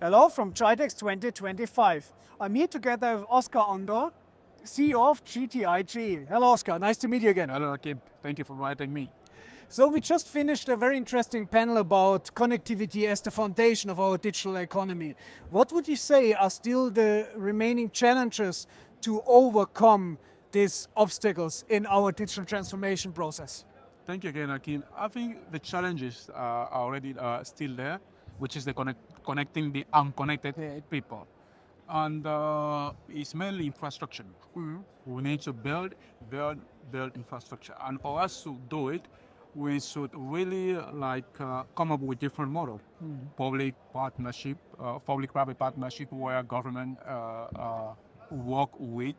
Hello from GITEX 2025. I'm here together with Oscar Ondo, CEO of GTIG. Hello, Oscar. Nice to meet you again. Hello, Akib. Thank you for inviting me. So we just finished a very interesting panel about connectivity as the foundation of our digital economy. What would you say are still the remaining challenges to overcome these obstacles in our digital transformation process? Thank you again, Akim. I think the challenges are already still there, which is the connecting the unconnected people. And it's mainly infrastructure. We need to build infrastructure. And for us to do it, we should really come up with different model. Public partnership, public-private partnership where government work with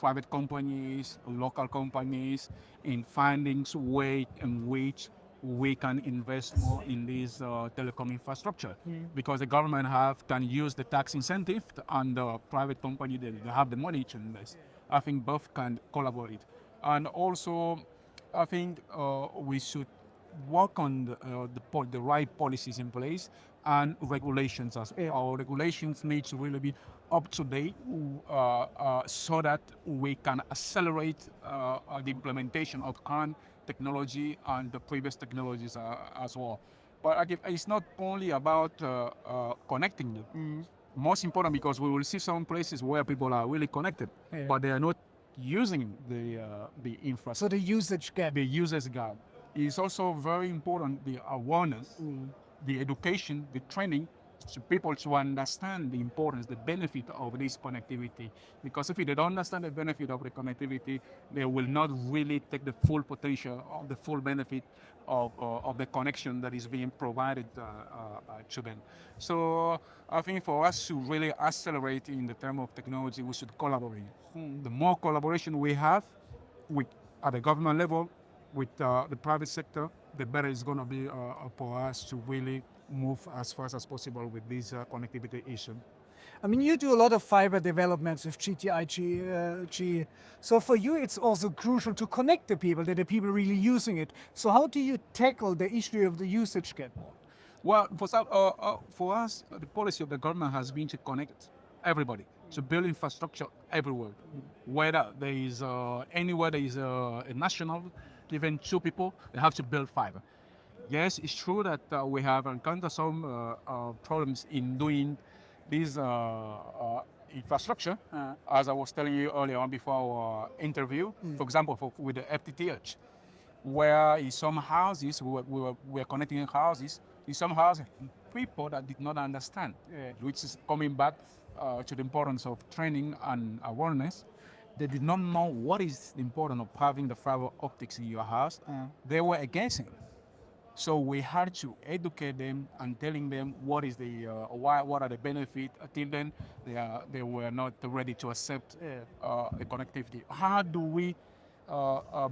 private companies, local companies in finding ways in which we can invest more in this telecom infrastructure, because the government can use the tax incentive and the private company they have the money to invest. I think both can collaborate, and also I think we should work on the right policies in place and regulations as well. Our regulations need to really be up to date so that we can accelerate the implementation of current technology and the previous technologies as well. But again, it's not only about connecting them. Most important, because we will see some places where people are really connected, but they are not using the infrastructure. So the usage gap. The usage gap is also very important. The awareness, the education, the training to people to understand the importance, the benefit of this connectivity. Because if they don't understand the benefit of the connectivity, they will not really take the full potential of the full benefit of the connection that is being provided to them. So I think for us to really accelerate in the term of technology, we should collaborate. The more collaboration we have at the government level, with the private sector, the better it's going to be for us to really move as fast as possible with this connectivity issue. I mean, you do a lot of fiber developments with GTIG. So for you, it's also crucial to connect the people, that the people really using it. So how do you tackle the issue of the usage gap? Well, for us, the policy of the government has been to connect everybody, to build infrastructure everywhere. Whether there is anywhere there is a national, even two people, they have to build fiber. Yes, it's true that we have encountered some problems in doing this infrastructure, as I was telling you earlier on before our interview. For example, with the FTTH, where in some houses, we were connecting houses, in some houses, people that did not understand, which is coming back to the importance of training and awareness. They did not know what is the importance of having the fiber optics in your house. They were against it. So we had to educate them and telling them what is what are the benefits. Until then, they were not ready to accept the connectivity. How do we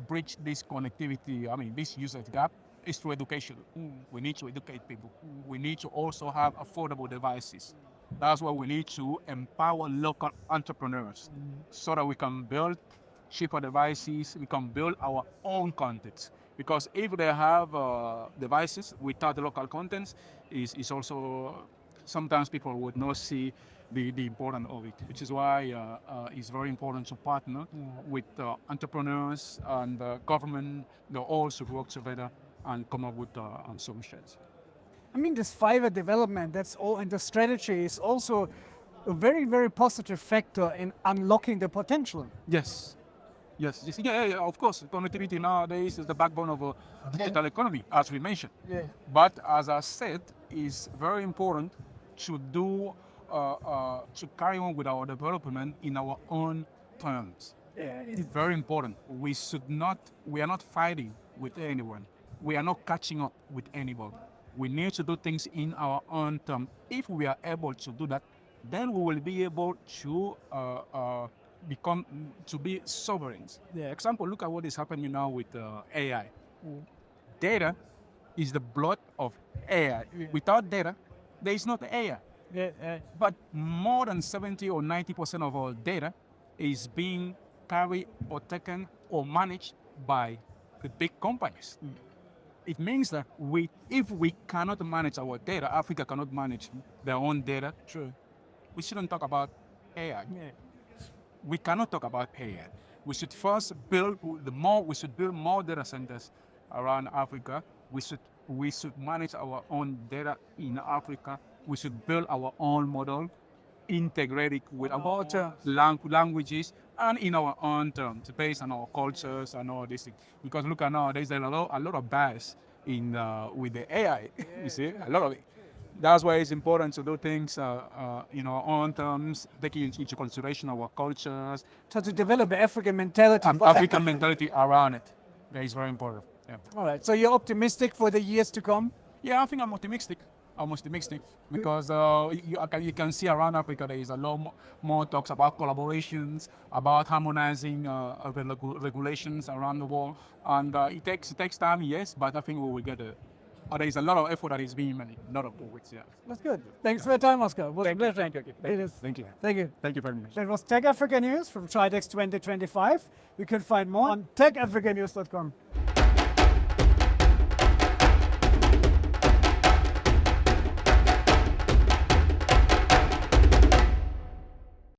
bridge this connectivity? I mean, this usage gap is through education. We need to educate people. We need to also have affordable devices. That's why we need to empower local entrepreneurs so that we can build cheaper devices, we can build our own content. Because if they have devices without the local contents, is also sometimes people would not see the importance of it, which is why it's very important to partner with entrepreneurs and government. They all should work together and come up with solutions. I mean, this fiber development, that's all, and the strategy is also a very, very positive factor in unlocking the potential. Yes. Yes, yeah, of course. Connectivity nowadays is the backbone of a digital economy, as we mentioned. But as I said, it's very important to to carry on with our development in our own terms. It's very important. We are not fighting with anyone. We are not catching up with anybody. We need to do things in our own terms. If we are able to do that, then we will be able to be sovereigns. Example, look at what is happening now with AI. Data is the blood of AI. Without data, there is not AI. But more than 70 or 90% of our data is being carried or taken or managed by the big companies. It means that if we cannot manage our data, Africa cannot manage their own data. True. We shouldn't talk about AI. Yeah. We cannot talk about AI. We should first build we should build more data centers around Africa. We should manage our own data in Africa. We should build our own model, integrate it with our Water. languages and in our own terms, based on our cultures and all these things. Because look at now, there's a lot of bias in with the AI. You see, a lot of it. That's why it's important to do things in our own terms, taking into consideration our cultures, So to develop an African mentality. African mentality around it. That is very important. Yeah. All right. So you're optimistic for the years to come? Yeah, I think I'm optimistic. I'm optimistic because you can see around Africa there is a lot more talks about collaborations, about harmonizing regulations around the world, and it takes time, yes, but I think we will get it. There is a lot of effort that is being made, a lot of work, yeah. That's good. Thanks for your time, Oscar. It was a pleasure. Thank you. It is. Thank you. Thank you. Thank you very much. That was Tech Africa News from GITEX 2025. You can find more on techafricanews.com.